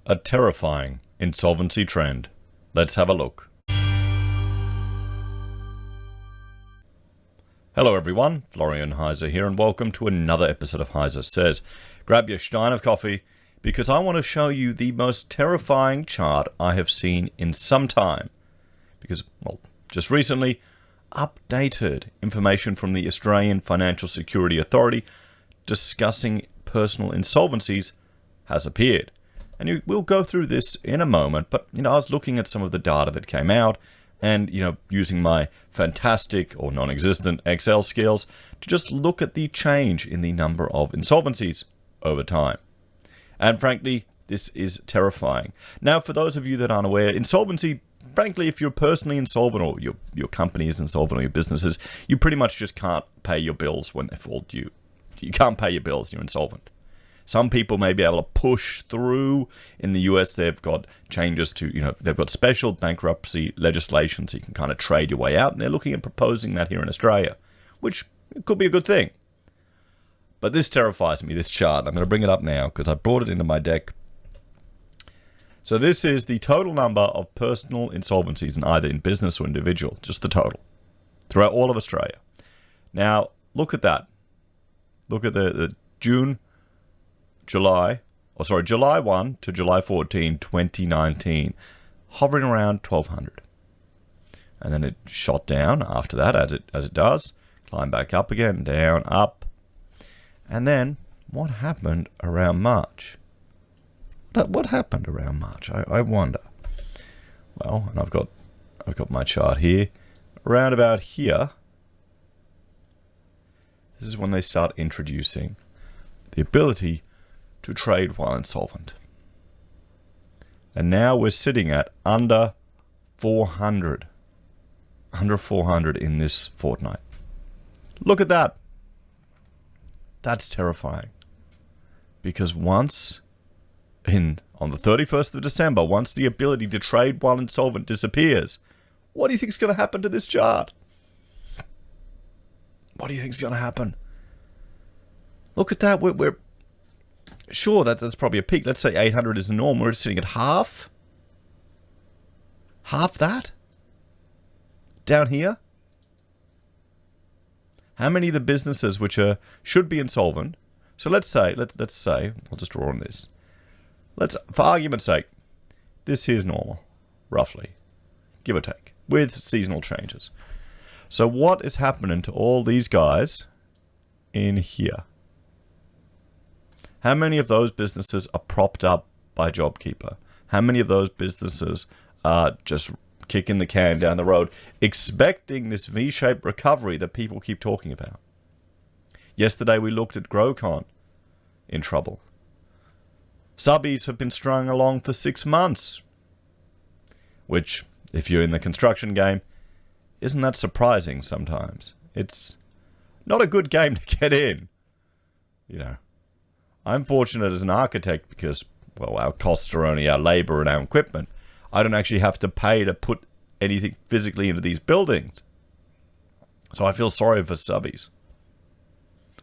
A terrifying insolvency trend. Let's have a look. Hello everyone, Florian.heise here, and welcome to another episode of HeiseSays. Grab your stein of coffee, because I want to show you the most terrifying chart I have seen in some time. Because, well, just recently, updated information from the Australian Financial Security Authority discussing personal insolvencies has appeared. And we'll go through this in a moment, but I was looking at some of the data that came out and using my fantastic or non-existent Excel skills to just look at the change in the number of insolvencies over time. And frankly, this is terrifying. Now, for those of you that aren't aware, insolvency, frankly, if you're personally insolvent or your company is insolvent or your businesses, you pretty much just can't pay your bills when they fall due. You can't pay your bills, you're insolvent. Some people may be able to push through. In the US, they've got changes to, they've got special bankruptcy legislation so you can kind of trade your way out. And they're looking at proposing that here in Australia, which could be a good thing. But this terrifies me, this chart. I'm going to bring it up now because I brought it into my deck. So this is the total number of personal insolvencies in either in business or individual, just the total, throughout all of Australia. Now, look at that. Look at the July 1 to July 14, 2019, hovering around 1,200. And then it shot down after that, as it does, climbed back up again, down, up. And then, what happened around March? What happened around March? I wonder. Well, and I've got my chart here. Around about here, this is when they start introducing the ability to trade while insolvent. And now we're sitting at under 400. Under 400 in this fortnight. Look at that. That's terrifying. Because on the 31st of December, once the ability to trade while insolvent disappears, what do you think is going to happen to this chart? What do you think is going to happen? Look at that. We're sure that's probably a peak. Let's say 800 is the norm. We're sitting at half. Half that? Down here? How many of the businesses which should be insolvent? So let's say, I'll just draw on this. For argument's sake, this here's normal, roughly, give or take, with seasonal changes. So what is happening to all these guys in here? How many of those businesses are propped up by JobKeeper? How many of those businesses are just kicking the can down the road, expecting this V-shaped recovery that people keep talking about? Yesterday we looked at Grocon in trouble. Subbies have been strung along for 6 months, which, if you're in the construction game, isn't that surprising sometimes? It's not a good game to get in. I'm fortunate as an architect because, well, our costs are only our labor and our equipment. I don't actually have to pay to put anything physically into these buildings. So I feel sorry for subbies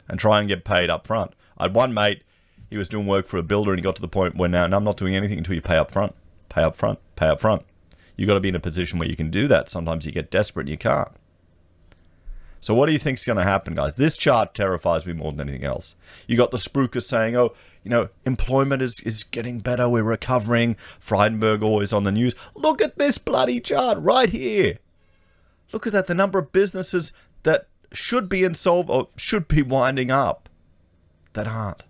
and try and get paid up front. I had one mate, he was doing work for a builder and he got to the point where now I'm not doing anything until you pay up front. Pay up front. Pay up front. You've got to be in a position where you can do that. Sometimes you get desperate and you can't. So what do you think is going to happen, guys? This chart terrifies me more than anything else. You got the spruikers saying, employment is getting better. We're recovering. Frydenberg always on the news. Look at this bloody chart right here. Look at that. The number of businesses that should be insolvent or should be winding up that aren't.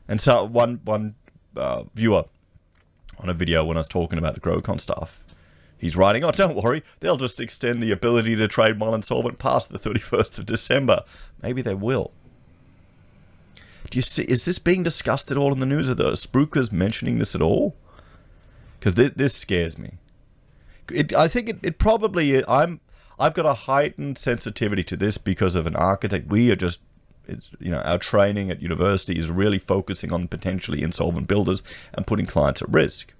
And so one viewer on a video when I was talking about the Grocon stuff, he's writing, oh, don't worry, they'll just extend the ability to trade while insolvent past the 31st of December. Maybe they will. Do you see, is this being discussed at all in the news? Are the spruikers mentioning this at all? Because this scares me. I think it probably, I've got a heightened sensitivity to this because of an architect. We are just, our training at university is really focusing on potentially insolvent builders and putting clients at risk.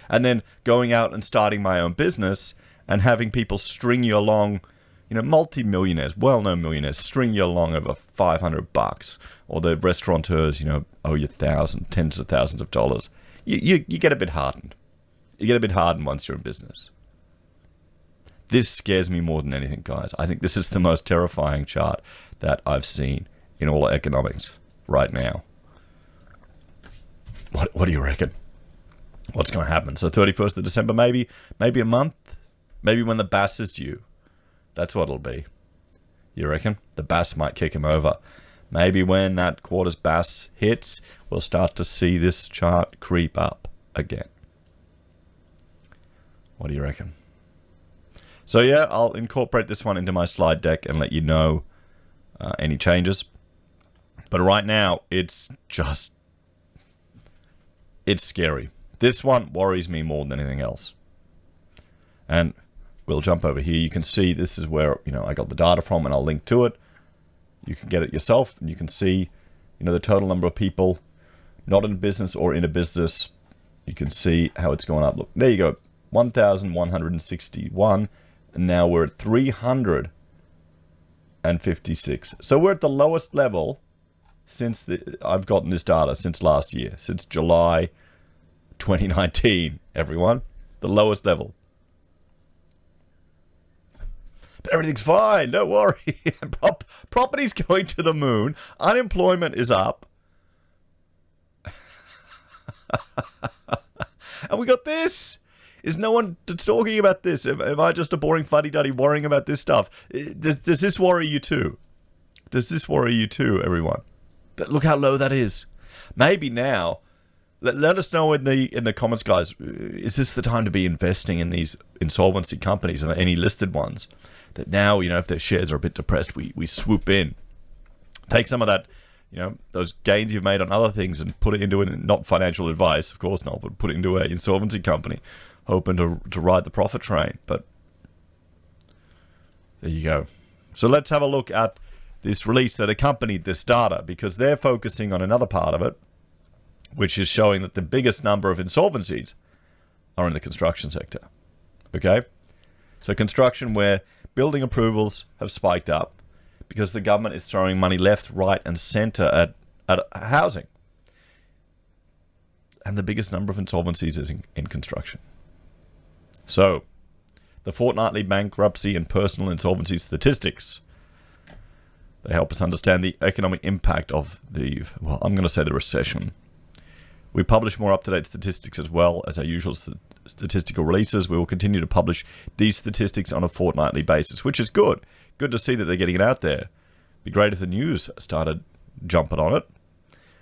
And then going out and starting my own business and having people string you along, multi-millionaires, well-known millionaires, string you along over $500, or the restaurateurs, owe you tens of thousands of dollars. you get a bit hardened. You get a bit hardened once you're in business. This scares me more than anything, guys. I think this is the most terrifying chart that I've seen in all economics right now. What do you reckon? What's going to happen? So 31st of December, maybe a month? Maybe when the BAS is due. That's what it'll be. You reckon? The BAS might kick him over. Maybe when that quarter's BAS hits, we'll start to see this chart creep up again. What do you reckon? So yeah, I'll incorporate this one into my slide deck and let you know any changes. But right now, it's scary. This one worries me more than anything else. And we'll jump over here. You can see this is where, I got the data from, and I'll link to it. You can get it yourself, and you can see, the total number of people not in business or in a business. You can see how it's going up. Look, there you go. 1,161, and now we're at 356. So we're at the lowest level since I've gotten this data since last year, since July 2019, everyone. The lowest level. But everything's fine, don't worry. Property's going to the moon. Unemployment is up. And we got this. Is no one talking about this? Am I just a boring fuddy-duddy worrying about this stuff? Does this worry you too? Does this worry you too, everyone? Look how low that is. Maybe now, let us know in the comments, guys. Is this the time to be investing in these insolvency companies and any listed ones? That now, if their shares are a bit depressed, we swoop in, take some of that, those gains you've made on other things and put it into not financial advice, of course not, but put it into an insolvency company, hoping to ride the profit train. But there you go. So let's have a look at this release that accompanied this data, because they're focusing on another part of it, which is showing that the biggest number of insolvencies are in the construction sector. Okay? So construction, where building approvals have spiked up because the government is throwing money left, right, and center at housing. And the biggest number of insolvencies is in construction. So, the fortnightly bankruptcy and personal insolvency statistics. They help us understand the economic impact of the recession. We publish more up-to-date statistics as well as our usual statistical releases. We will continue to publish these statistics on a fortnightly basis, which is good. Good to see that they're getting it out there. Be great if the news started jumping on it.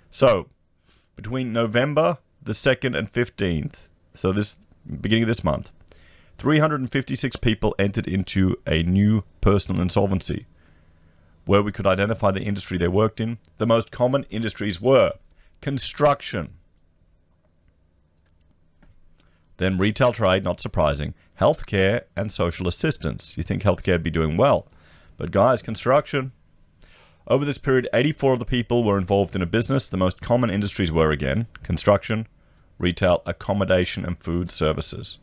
So, between November the 2nd and 15th, so this beginning of this month, 356 people entered into a new personal insolvency, where we could identify the industry they worked in. The most common industries were construction, then retail trade, not surprising, healthcare, and social assistance. You think healthcare would be doing well. But guys, construction. Over this period, 84 of the people were involved in a business. The most common industries were, again, construction, retail, accommodation, and food services.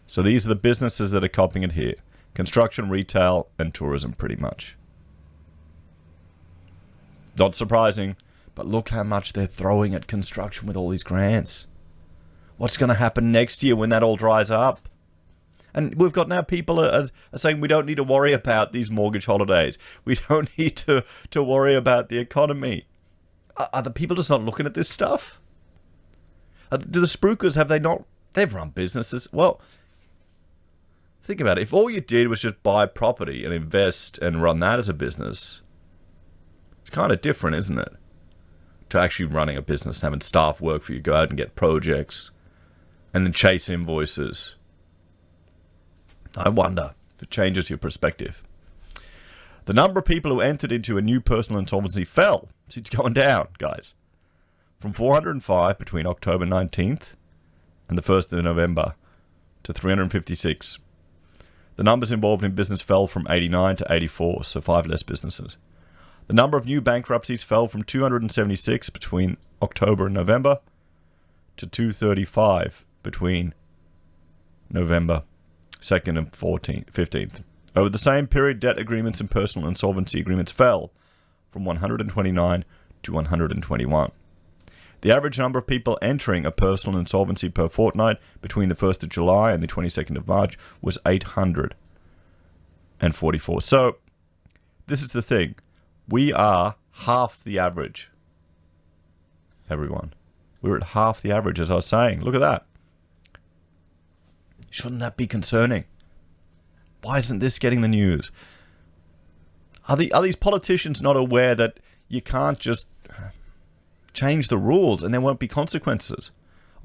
So these are the businesses that are copying it here. Construction, retail, and tourism, pretty much. Not surprising, but look how much they're throwing at construction with all these grants. What's going to happen next year when that all dries up? And we've got now people are saying we don't need to worry about these mortgage holidays. We don't need to worry about the economy. Are the people just not looking at this stuff? Do the spruikers, have they not? They've run businesses. Well, think about it. If all you did was just buy property and invest and run that as a business, it's kind of different, isn't it? To actually running a business, having staff work for you, go out and get projects, and then chase invoices. I wonder if it changes your perspective. The number of people who entered into a new personal insolvency fell. It's going down, guys. From 405 between October 19th and the 1st of November to 356. The numbers involved in business fell from 89 to 84, so 5 less businesses. The number of new bankruptcies fell from 276 between October and November to 235 between November 2nd and 15th. Over the same period, debt agreements and personal insolvency agreements fell from 129 to 121. The average number of people entering a personal insolvency per fortnight between the 1st of July and the 22nd of March was 844. So, this is the thing. We are half the average. Everyone. We're at half the average, as I was saying. Look at that. Shouldn't that be concerning? Why isn't this getting the news? Are these politicians not aware that you can't just change the rules and there won't be consequences?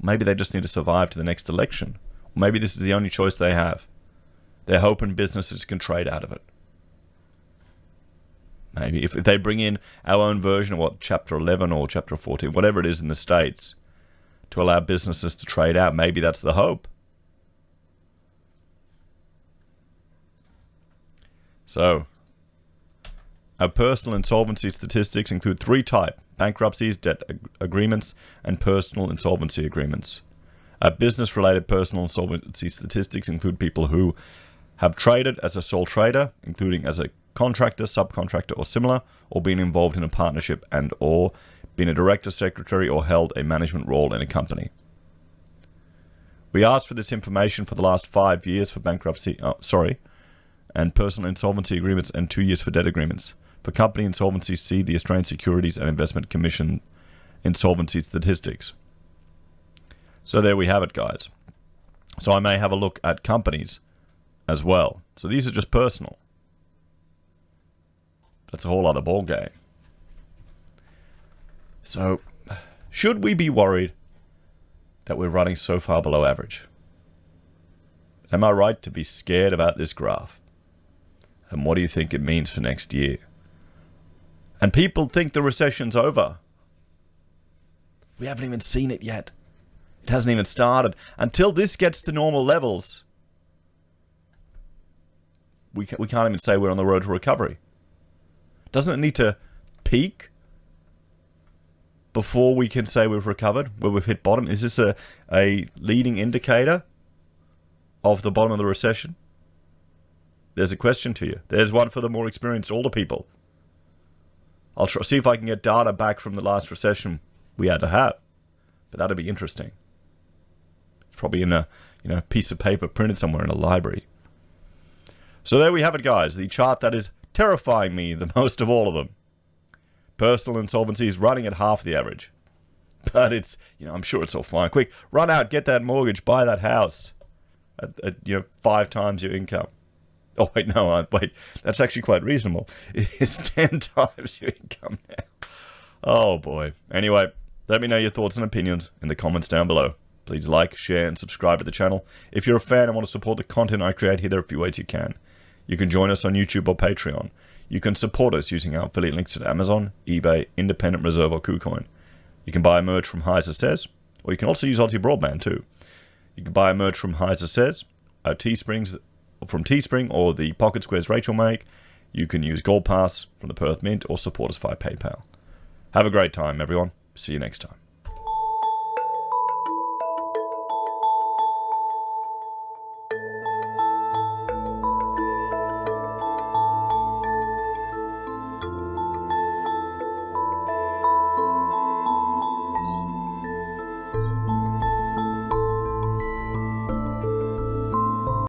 Maybe they just need to survive to the next election. Or maybe this is the only choice they have. They're hoping businesses can trade out of it. Maybe if they bring in our own version of what, Chapter 11 or Chapter 14, whatever it is in the States, to allow businesses to trade out, maybe that's the hope. So, our personal insolvency statistics include 3 types: bankruptcies, debt agreements, and personal insolvency agreements. Our business-related personal insolvency statistics include people who have traded as a sole trader, including as a contractor, subcontractor, or similar, or been involved in a partnership and or been a director, secretary, or held a management role in a company. We asked for this information for the last 5 years for bankruptcy, and personal insolvency agreements, and 2 years for debt agreements. For company insolvencies, see the Australian Securities and Investment Commission insolvency statistics. So there we have it, guys. So I may have a look at companies as well. So these are just personal. That's a whole other ball game. So should we be worried that we're running so far below average? Am I right to be scared about this graph? And what do you think it means for next year? And people think the recession's over. We haven't even seen it yet. It hasn't even started. Until this gets to normal levels, we can't even say we're on the road to recovery. Doesn't it need to peak before we can say we've recovered, where we've hit bottom? Is this a leading indicator of the bottom of the recession? There's a question to you. There's one for the more experienced older people. I'll see if I can get data back from the last recession we had to have. But that'd be interesting. It's probably in a piece of paper printed somewhere in a library. So there we have it, guys. The chart that is terrifying me the most of all of them. Personal insolvency is running at half the average. But it's, I'm sure it's all fine. Quick, run out, get that mortgage, buy that house at 5 times your income. Oh, wait, no, that's actually quite reasonable. It's 10 times your income now. Oh, boy. Anyway, let me know your thoughts and opinions in the comments down below. Please like, share, and subscribe to the channel. If you're a fan and want to support the content I create here, there are a few ways you can. You can join us on YouTube or Patreon. You can support us using our affiliate links at Amazon, eBay, Independent Reserve, or Kucoin. You can buy merch from HeiseSays, or you can also use AussieBroadband too. You can buy merch from HeiseSays, from Teespring, or the Pocket Squares Rachel make. You can use Gold Pass from the Perth Mint, or support us via PayPal. Have a great time, everyone. See you next time.